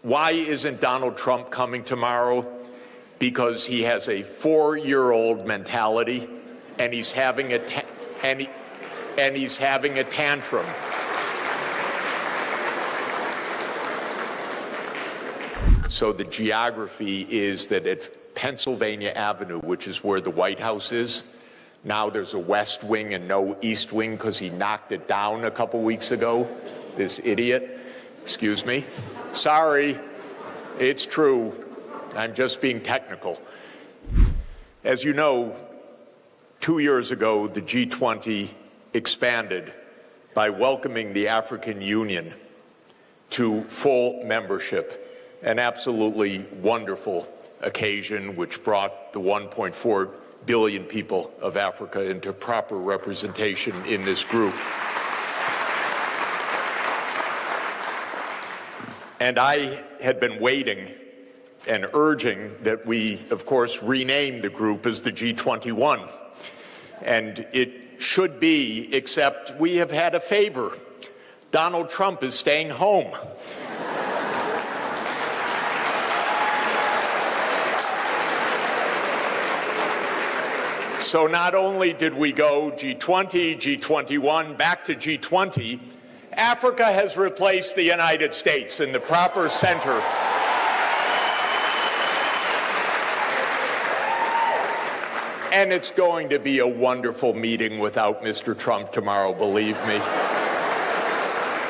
Why isn't Donald Trump coming tomorrow? Because he has a 4-year-old mentality, and he's having a tantrum. So the geography is that at Pennsylvania Avenue, which is where the White House is, now there's a West Wing and no East Wing because he knocked it down a couple weeks ago, this idiot. Excuse me. Sorry, it's true. I'm just being technical. As you know, 2 years ago, the G20 expanded by welcoming the African Union to full membership, an absolutely wonderful occasion which brought the 1.4 billion people of Africa into proper representation in this group. And I had been waiting and urging that we, of course, rename the group as the G21. And it should be, except we have had a favor. Donald Trump is staying home. So not only did we go G20, G21, back to G20, Africa has replaced the United States in the proper center. And it's going to be a wonderful meeting without Mr. Trump tomorrow, believe me.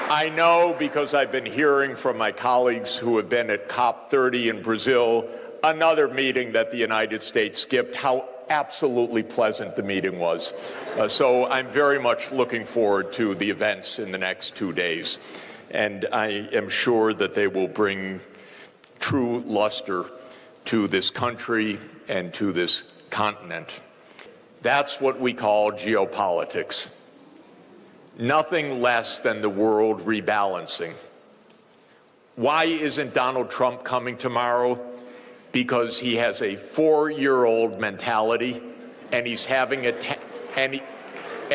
I know because I've been hearing from my colleagues who have been at COP30 in Brazil, another meeting that the United States skipped, how absolutely pleasant the meeting was. So I'm very much looking forward to the events in the next 2 days. And I am sure that they will bring true luster to this country and to this continent. That's what we call geopolitics. Nothing less than the world rebalancing. Why isn't Donald Trump coming tomorrow? Because he has a 4-year-old mentality, and he's having a tantrum.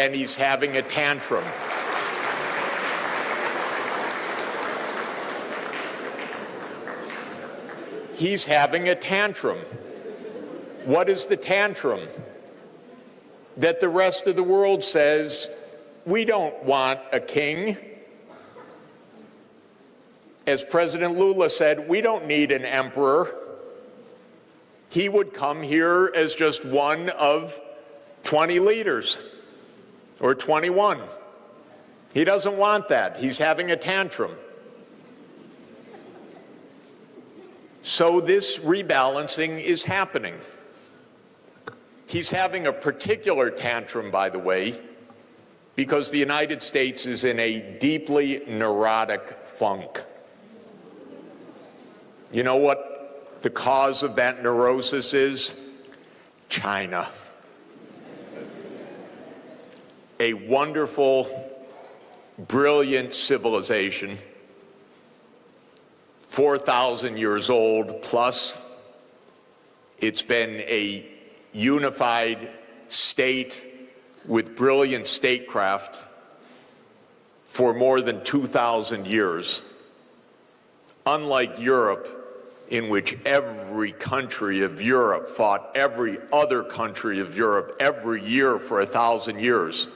He's having a tantrum. What is the tantrum? That the rest of the world says, we don't want a king. As President Lula said, we don't need an emperor. He would come here as just one of 20 leaders, or 21. He doesn't want that. He's having a tantrum. So this rebalancing is happening. He's having a particular tantrum, by the way, because the United States is in a deeply neurotic funk. You know what the cause of that neurosis is? China. A wonderful, brilliant civilization, 4,000 years old plus. It's been a unified state with brilliant statecraft for more than 2,000 years. Unlike Europe, in which every country of Europe fought every other country of Europe every year for 1,000 years.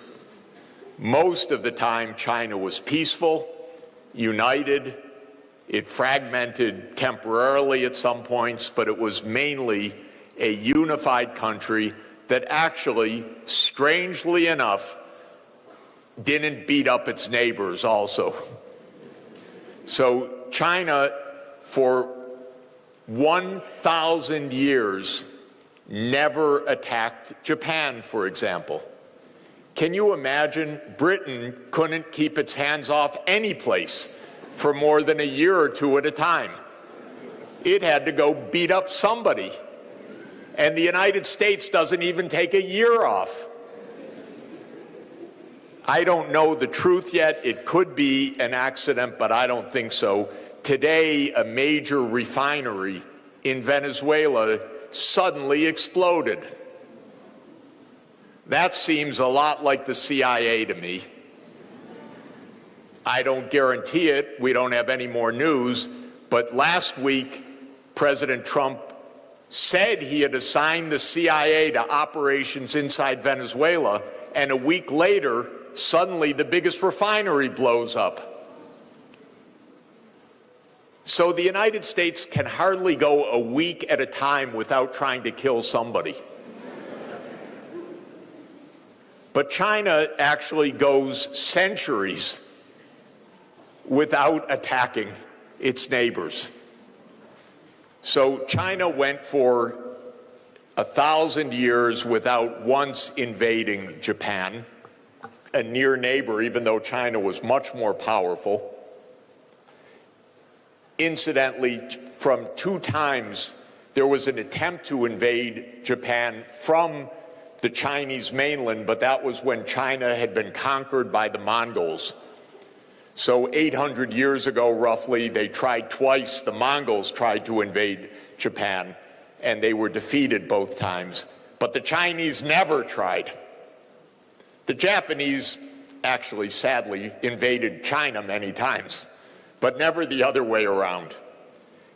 Most of the time, China was peaceful, united. It fragmented temporarily at some points, but it was mainly a unified country that actually, strangely enough, didn't beat up its neighbors also. So China, for 1,000 years, never attacked Japan, for example. Can you imagine? Britain couldn't keep its hands off any place for more than a year or two at a time. It had to go beat up somebody. And the United States doesn't even take a year off. I don't know the truth yet. It could be an accident, but I don't think so. Today, a major refinery in Venezuela suddenly exploded. That seems a lot like the CIA to me. I don't guarantee it. We don't have any more news. But last week, President Trump said he had assigned the CIA to operations inside Venezuela, and a week later, suddenly the biggest refinery blows up. So the United States can hardly go a week at a time without trying to kill somebody. But China actually goes centuries without attacking its neighbors. So China went for 1,000 years without once invading Japan, a near neighbor, even though China was much more powerful. Incidentally, from 2 times, there was an attempt to invade Japan from the Chinese mainland, but that was when China had been conquered by the Mongols. So 800 years ago, roughly, they tried twice. The Mongols tried to invade Japan, and they were defeated both times. But the Chinese never tried. The Japanese actually, sadly, invaded China many times, but never the other way around.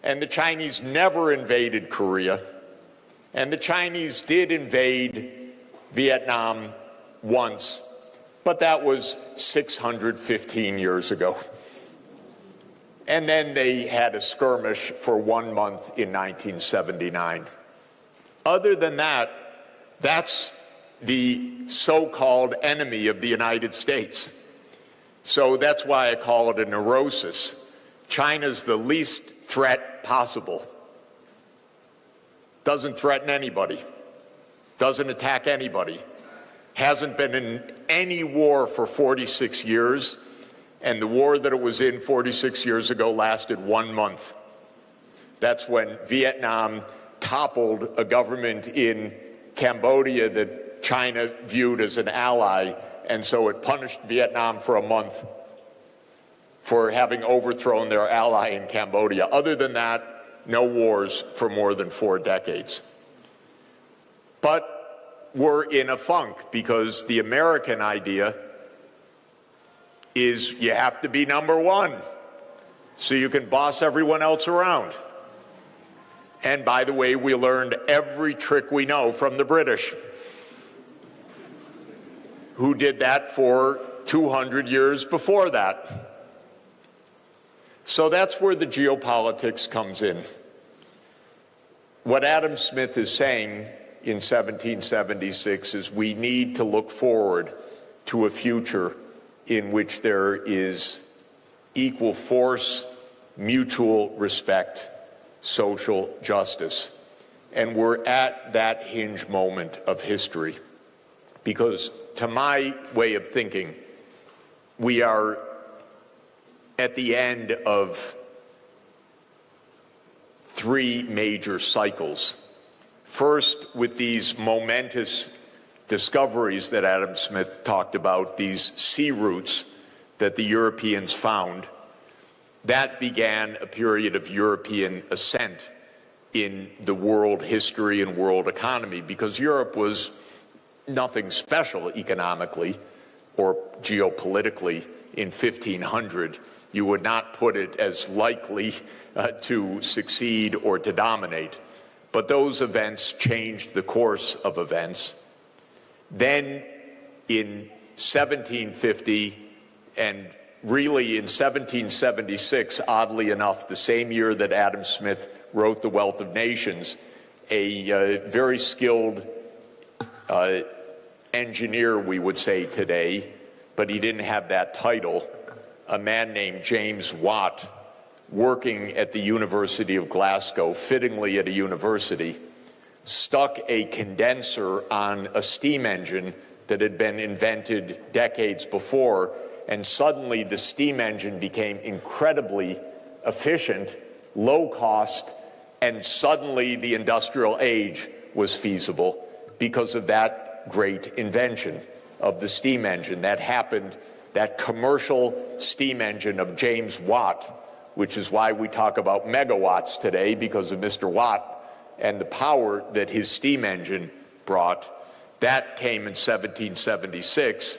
And the Chinese never invaded Korea. And the Chinese did invade Vietnam once, but that was 615 years ago. And then they had a skirmish for 1 month in 1979. Other than that, that's the so-called enemy of the United States. So that's why I call it a neurosis. China's the least threat possible. Doesn't threaten anybody. Doesn't attack anybody. Hasn't been in any war for 46 years, and the war that it was in 46 years ago lasted 1 month. That's when Vietnam toppled a government in Cambodia that China viewed as an ally, and so it punished Vietnam for a month for having overthrown their ally in Cambodia. Other than that, no wars for more than 4 decades. But we're in a funk because the American idea is you have to be number one so you can boss everyone else around. And by the way, we learned every trick we know from the British, who did that for 200 years before that. So that's where the geopolitics comes in. What Adam Smith is saying in 1776 is we need to look forward to a future in which there is equal force, mutual respect, social justice. And we're at that hinge moment of history. Because to my way of thinking, we are at the end of 3 major cycles. First, with these momentous discoveries that Adam Smith talked about, these sea routes that the Europeans found, that began a period of European ascent in the world history and world economy, because Europe was nothing special economically or geopolitically in 1500. You would not put it as likely to succeed or to dominate. But those events changed the course of events. Then in 1750 and really in 1776, oddly enough, the same year that Adam Smith wrote The Wealth of Nations, a very skilled engineer, we would say today, but he didn't have that title, a man named James Watt, working at the University of Glasgow, fittingly at a university, stuck a condenser on a steam engine that had been invented decades before, and suddenly the steam engine became incredibly efficient, low cost, and suddenly the industrial age was feasible because of that great invention of the steam engine. That happened, that commercial steam engine of James Watt, which is why we talk about megawatts today, because of Mr. Watt and the power that his steam engine brought. That came in 1776,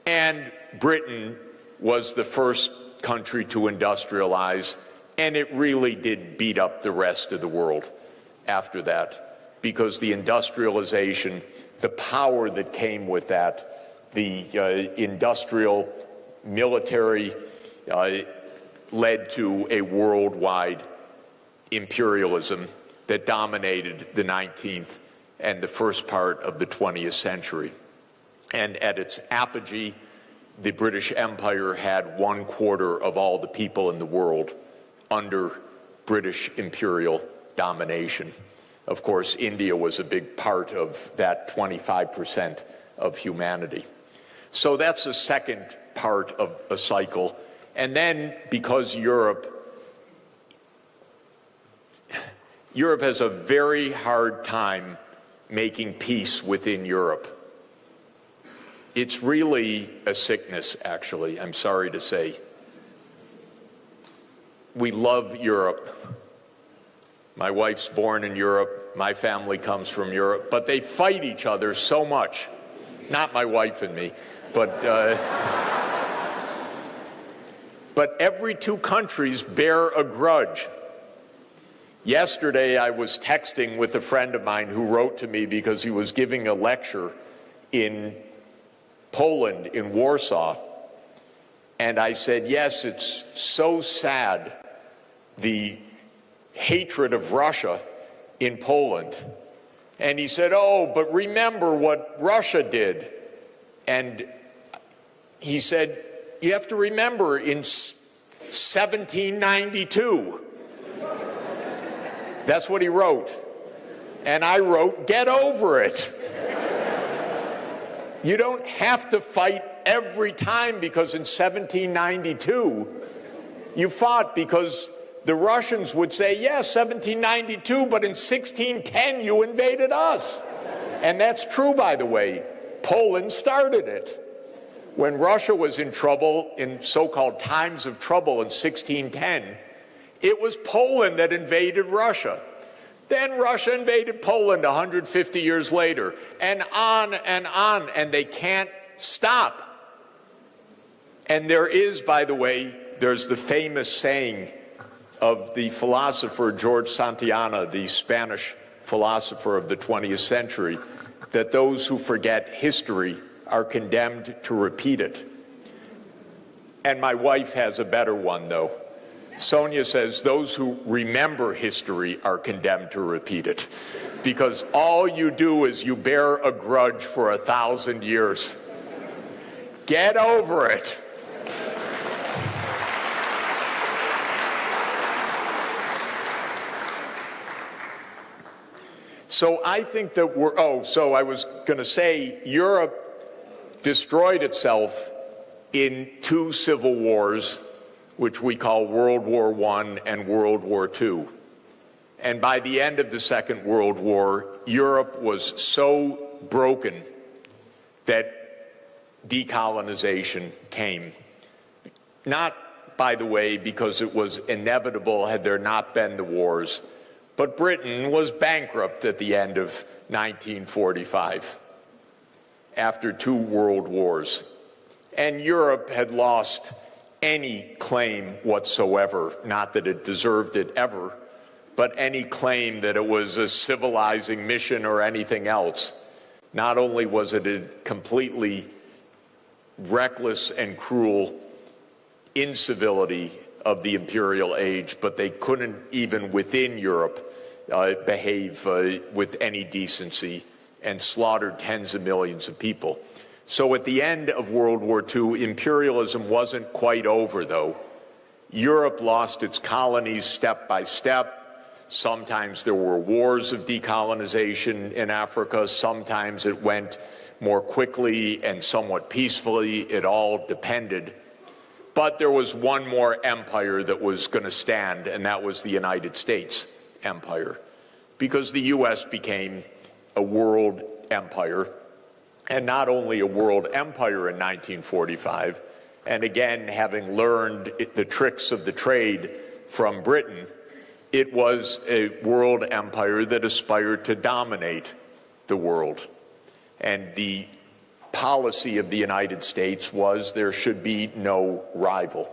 and Britain was the first country to industrialize, And it really did beat up the rest of the world after that, because the industrialization, the power that came with that, the industrial military led to a worldwide imperialism that dominated the 19th and the first part of the 20th century. And at its apogee, the British Empire had 1/4 of all the people in the world under British imperial domination. Of course, India was a big part of that 25% of humanity. So that's the second part of a cycle. And then, because Europe has a very hard time making peace within Europe. It's really a sickness, actually, I'm sorry to say. We love Europe. My wife's born in Europe, my family comes from Europe, but they fight each other so much. Not my wife and me, but every two countries bear a grudge. Yesterday, I was texting with a friend of mine who wrote to me because he was giving a lecture in Poland, in Warsaw. And I said, yes, it's so sad, the hatred of Russia in Poland. And he said, oh, but remember what Russia did. And he said, you have to remember, in 1792, that's what he wrote. And I wrote, get over it. You don't have to fight every time because in 1792, you fought because the Russians would say, yeah, 1792, but in 1610, you invaded us. And that's true, by the way. Poland started it. When Russia was in trouble, in so-called times of trouble in 1610, it was Poland that invaded Russia. Then Russia invaded Poland 150 years later, and on, and they can't stop. And there is, by the way, there's the famous saying of the philosopher George Santayana, the Spanish philosopher of the 20th century, that those who forget history are condemned to repeat it. And my wife has a better one, though. Sonia says those who remember history are condemned to repeat it, because all you do is you bear a grudge for 1,000 years. Get over it. So I think that so I was going to say Europe destroyed itself in 2 civil wars, which we call World War I and World War II. And by the end of the Second World War, Europe was so broken that decolonization came. Not, by the way, because it was inevitable had there not been the wars, but Britain was bankrupt at the end of 1945 after 2 world wars. And Europe had lost any claim whatsoever, not that it deserved it ever, but any claim that it was a civilizing mission or anything else. Not only was it a completely reckless and cruel incivility of the imperial age, but they couldn't even within Europe behave with any decency and slaughtered tens of millions of people. So at the end of World War II, imperialism wasn't quite over, though. Europe lost its colonies step by step. Sometimes there were wars of decolonization in Africa. Sometimes it went more quickly and somewhat peacefully. It all depended. But there was one more empire that was going to stand, and that was the United States empire, because the U.S. became a world empire, and not only a world empire in 1945, and again, having learned the tricks of the trade from Britain, it was a world empire that aspired to dominate the world. And the policy of the United States was there should be no rival.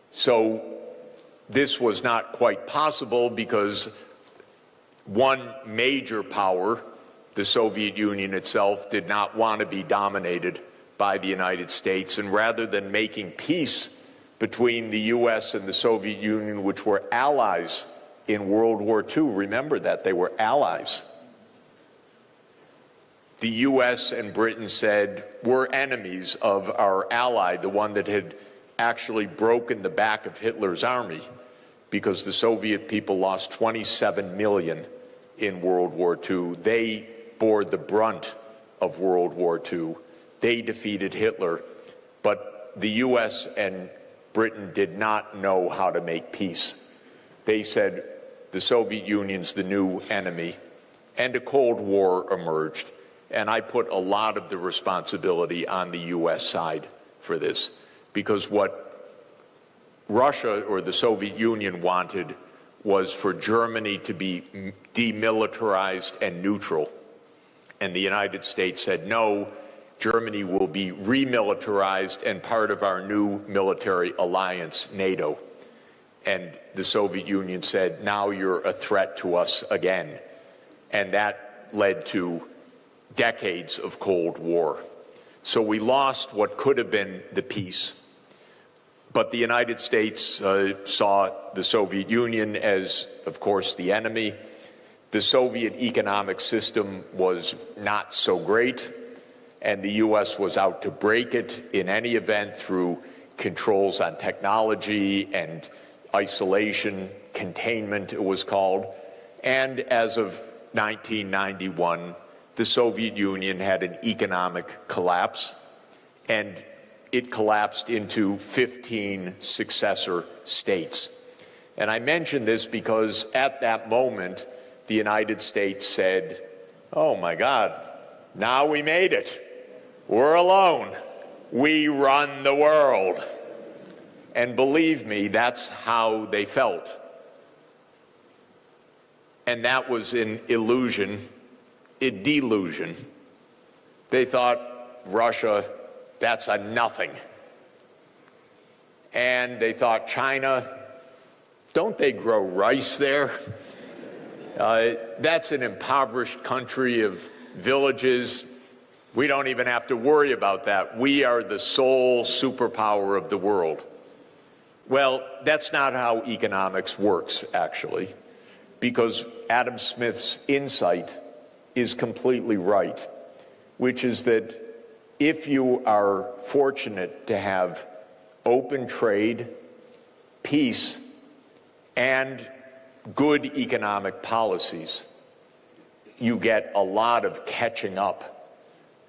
So this was not quite possible because one major power, the Soviet Union itself, did not want to be dominated by the United States. And rather than making peace between the U.S. and the Soviet Union, which were allies in World War II, remember that, they were allies. The U.S. and Britain said, we're enemies of our ally, the one that had actually broken the back of Hitler's army, because the Soviet people lost 27 million in World War II. They bore the brunt of World War II. They defeated Hitler, but the U.S. and Britain did not know how to make peace. They said the Soviet Union's the new enemy, and a Cold War emerged. And I put a lot of the responsibility on the U.S. side for this, because what Russia or the Soviet Union wanted was for Germany to be demilitarized and neutral. And the United States said, no, Germany will be remilitarized and part of our new military alliance, NATO. And the Soviet Union said, now you're a threat to us again. And that led to decades of Cold War. So we lost what could have been the peace. But the United States saw the Soviet Union as, of course, the enemy. The Soviet economic system was not so great, and the U.S. was out to break it in any event through controls on technology and isolation, containment it was called. And as of 1991, the Soviet Union had an economic collapse, and it collapsed into 15 successor states. And I mention this because at that moment, the United States said, oh my God, now we made it. We're alone. We run the world. And believe me, that's how they felt. And that was an illusion, a delusion. They thought Russia, that's a nothing. And they thought China, don't they grow rice there? That's an impoverished country of villages. We don't even have to worry about that. We are the sole superpower of the world. Well, that's not how economics works, actually, because Adam Smith's insight is completely right, which is that if you are fortunate to have open trade, peace, and good economic policies, you get a lot of catching up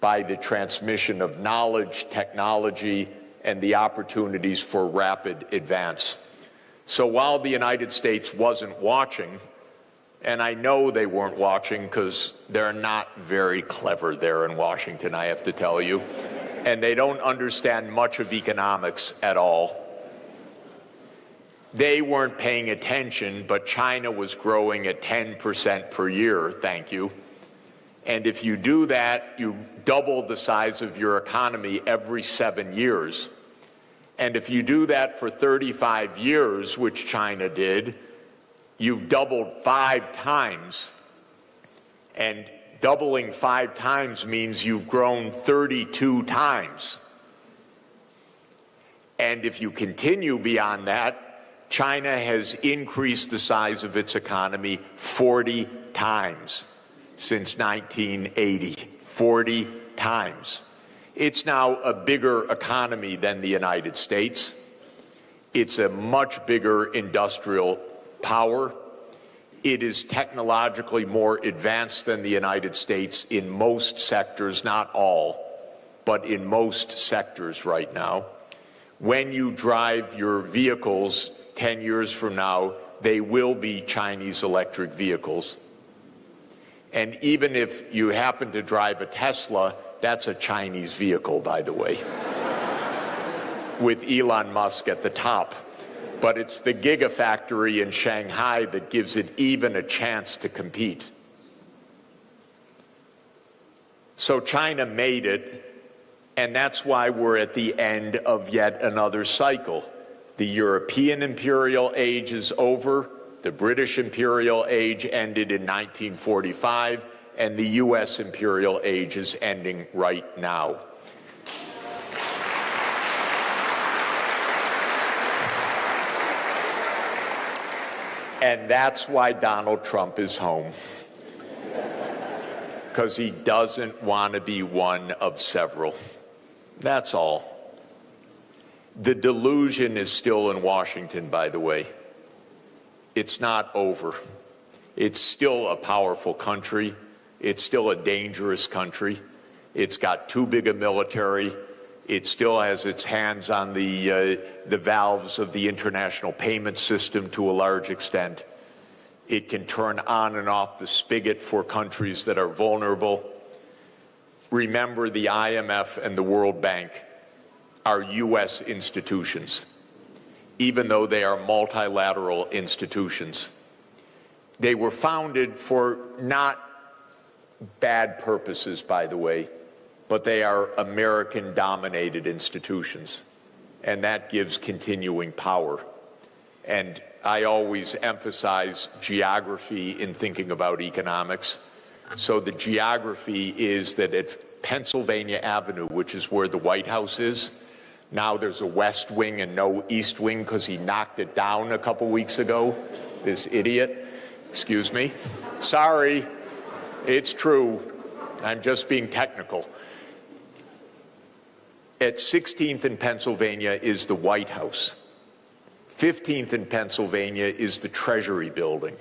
by the transmission of knowledge, technology, and the opportunities for rapid advance. So while the United States wasn't watching, and I know they weren't watching because they're not very clever there in Washington, I have to tell you, and they don't understand much of economics at all. They weren't paying attention, but China was growing at 10% per year, thank you. And if you do that, you double the size of your economy every 7 years. And if you do that for 35 years, which China did, you've doubled 5 times. And doubling 5 times means you've grown 32 times. And if you continue beyond that, China has increased the size of its economy 40 times since 1980. 40 times. It's now a bigger economy than the United States. It's a much bigger industrial power. It is technologically more advanced than the United States in most sectors, not all, but in most sectors right now. When you drive your vehicles 10 years from now, they will be Chinese electric vehicles. And even if you happen to drive a Tesla, that's a Chinese vehicle, by the way, with Elon Musk at the top. But it's the gigafactory in Shanghai that gives it even a chance to compete. So China made it, and that's why we're at the end of yet another cycle. The European imperial age is over. The British imperial age ended in 1945, and the U.S. imperial age is ending right now. And that's why Donald Trump is home. Because he doesn't want to be one of several. That's all. The delusion is still in Washington, by the way. It's not over. It's still a powerful country. It's still a dangerous country. It's got too big a military. It still has its hands on the valves of the international payment system to a large extent. It can turn on and off the spigot for countries that are vulnerable. Remember, the IMF and the World Bank are U.S. institutions, even though they are multilateral institutions. They were founded for not bad purposes, by the way, but they are American-dominated institutions, and that gives continuing power. And I always emphasize geography in thinking about economics. So the geography is that at Pennsylvania Avenue, which is where the White House is, now there's a West Wing and no East Wing because he knocked it down a couple weeks ago, this idiot. Excuse me. Sorry, it's true. I'm just being technical. At 16th in Pennsylvania is the White House. 15th in Pennsylvania is the Treasury Building.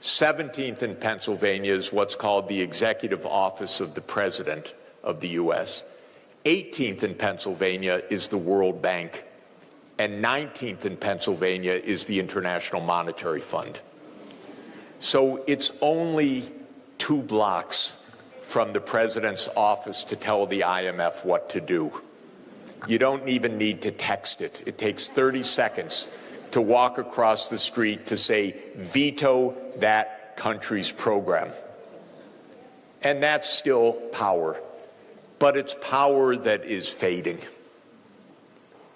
17th in Pennsylvania is what's called the Executive Office of the President of the U.S. 18th in Pennsylvania is the World Bank. And 19th in Pennsylvania is the International Monetary Fund. So it's only 2 blocks from the president's office to tell the IMF what to do. You don't even need to text it. It takes 30 seconds to walk across the street to say, veto that country's program. And that's still power. But it's power that is fading.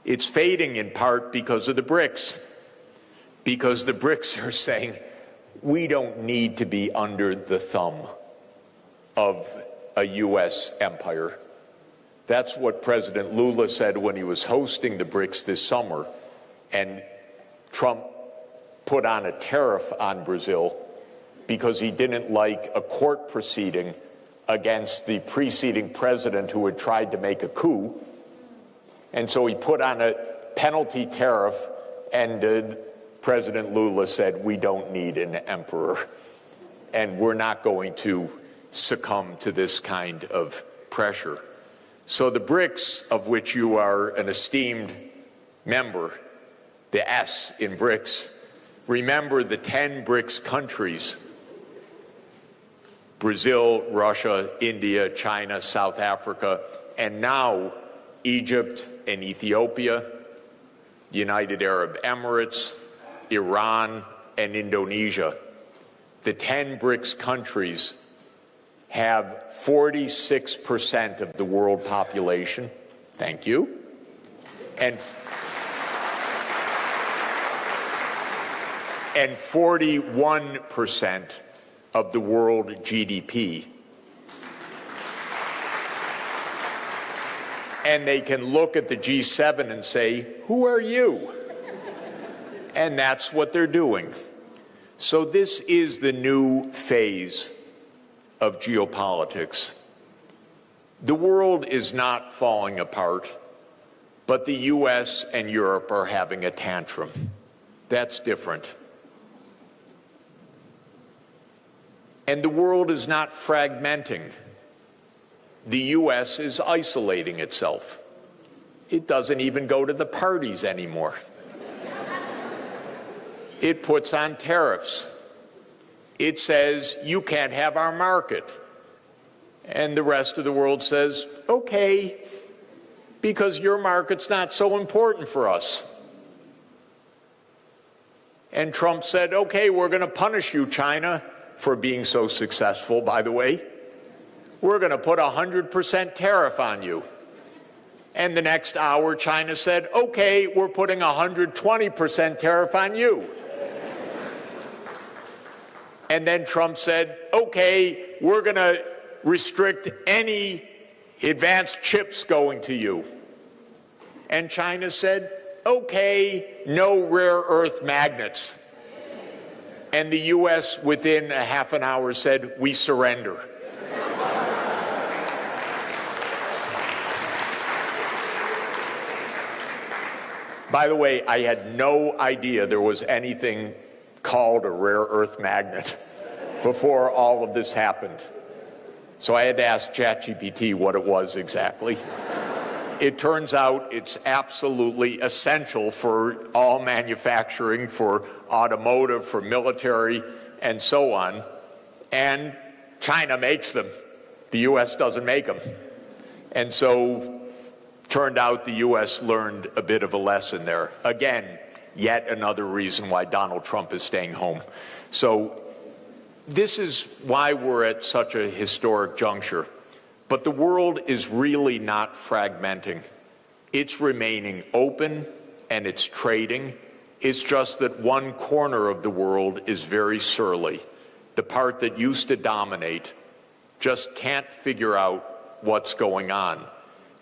It's fading in part because of the BRICS. Because the BRICS are saying, we don't need to be under the thumb of a U.S. empire. That's what President Lula said when he was hosting the BRICS this summer, and Trump put on a tariff on Brazil because he didn't like a court proceeding against the preceding president who had tried to make a coup. And so he put on a penalty tariff, and President Lula said, we don't need an emperor, and we're not going to succumb to this kind of pressure. So the BRICS, of which you are an esteemed member, the S in BRICS, remember the 10 BRICS countries, Brazil, Russia, India, China, South Africa, and now Egypt and Ethiopia, United Arab Emirates, Iran, and Indonesia. The 10 BRICS countries have 46% of the world population. Thank you. And 41% of the world GDP. And they can look at the G7 and say, who are you? And that's what they're doing. So this is the new phase of geopolitics. The world is not falling apart, but the US and Europe are having a tantrum. That's different. And the world is not fragmenting. The US is isolating itself. It doesn't even go to the parties anymore. It puts on tariffs. It says, you can't have our market. And the rest of the world says, okay, because your market's not so important for us. And Trump said, okay, we're going to punish you, China, for being so successful, by the way. We're going to put 100% tariff on you. And the next hour, China said, okay, we're putting 120% tariff on you. And then Trump said, okay, we're going to restrict any advanced chips going to you. And China said, okay, no rare earth magnets. And the US, within a half an hour, said, we surrender. By the way, I had no idea there was anything called a rare earth magnet before all of this happened. So I had to ask ChatGPT what it was exactly. It turns out it's absolutely essential for all manufacturing, for automotive, for military, and so on. And China makes them. The US doesn't make them. And so turned out the US learned a bit of a lesson there. Again, yet another reason why Donald Trump is staying home. So this is why we're at such a historic juncture. But the world is really not fragmenting. It's remaining open and it's trading. It's just that one corner of the world is very surly. The part that used to dominate just can't figure out what's going on.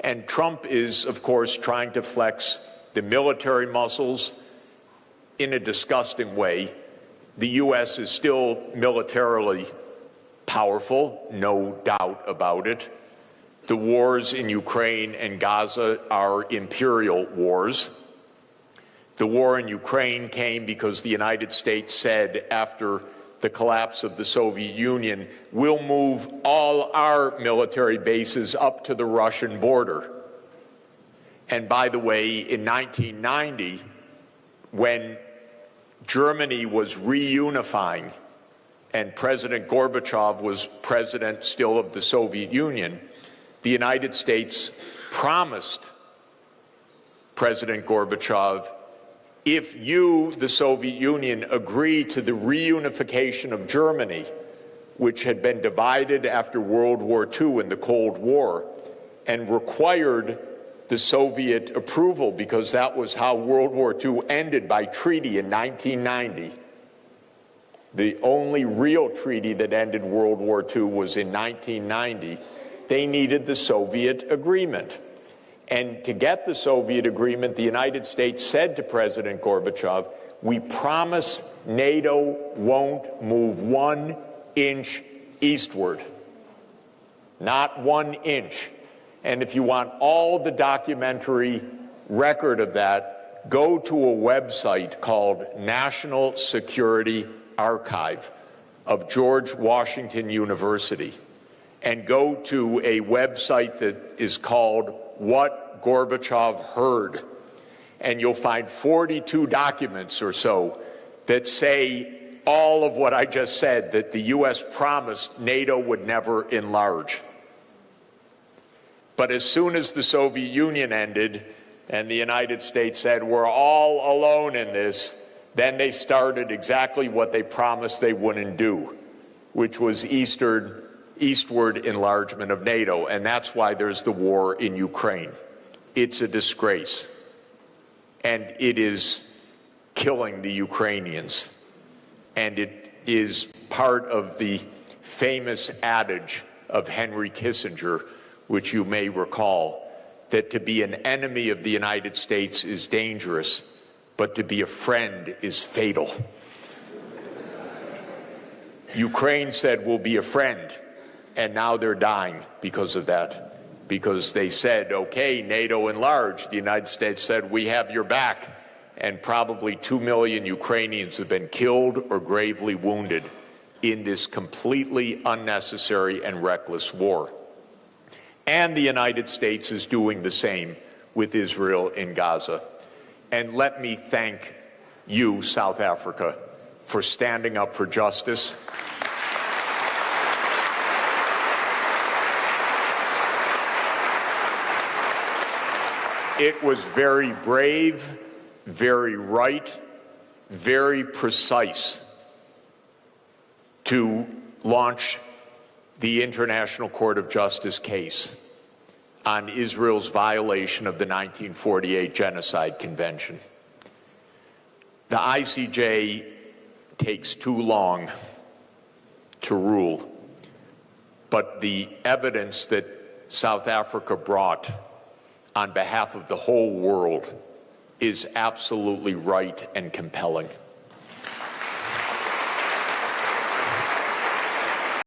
And Trump is, of course, trying to flex the military muscles in a disgusting way. The U.S. is still militarily powerful, no doubt about it. The wars in Ukraine and Gaza are imperial wars. The war in Ukraine came because the United States said after the collapse of the Soviet Union, we'll move all our military bases up to the Russian border. And by the way, in 1990, when Germany was reunifying and President Gorbachev was president still of the Soviet Union, the United States promised President Gorbachev, if you, the Soviet Union, agree to the reunification of Germany, which had been divided after World War II and the Cold War, and required the Soviet approval, because that was how World War II ended, by treaty in 1990. The only real treaty that ended World War II was in 1990. They needed the Soviet agreement. And to get the Soviet agreement, the United States said to President Gorbachev, we promise NATO won't move 1 inch eastward. Not 1 inch. And if you want all the documentary record of that, go to a website called National Security Archive of George Washington University, and go to a website that is called What Gorbachev Heard, and you'll find 42 documents or so that say all of what I just said, that the U.S. promised NATO would never enlarge. But as soon as the Soviet Union ended and the United States said, we're all alone in this, then they started exactly what they promised they wouldn't do, which was eastward enlargement of NATO. And that's why there's the war in Ukraine. It's a disgrace. And it is killing the Ukrainians. And it is part of the famous adage of Henry Kissinger, which you may recall, that to be an enemy of the United States is dangerous, but to be a friend is fatal. Ukraine said, we'll be a friend, and now they're dying because of that, because they said, okay, NATO enlarged. The United States said, we have your back, and probably 2 million Ukrainians have been killed or gravely wounded in this completely unnecessary and reckless war. And the United States is doing the same with Israel in Gaza. And let me thank you, South Africa, for standing up for justice. It was very brave, very right, very precise to launch the International Court of Justice case. on Israel's violation of the 1948 Genocide Convention. The ICJ takes too long to rule, but the evidence that South Africa brought on behalf of the whole world is absolutely right and compelling.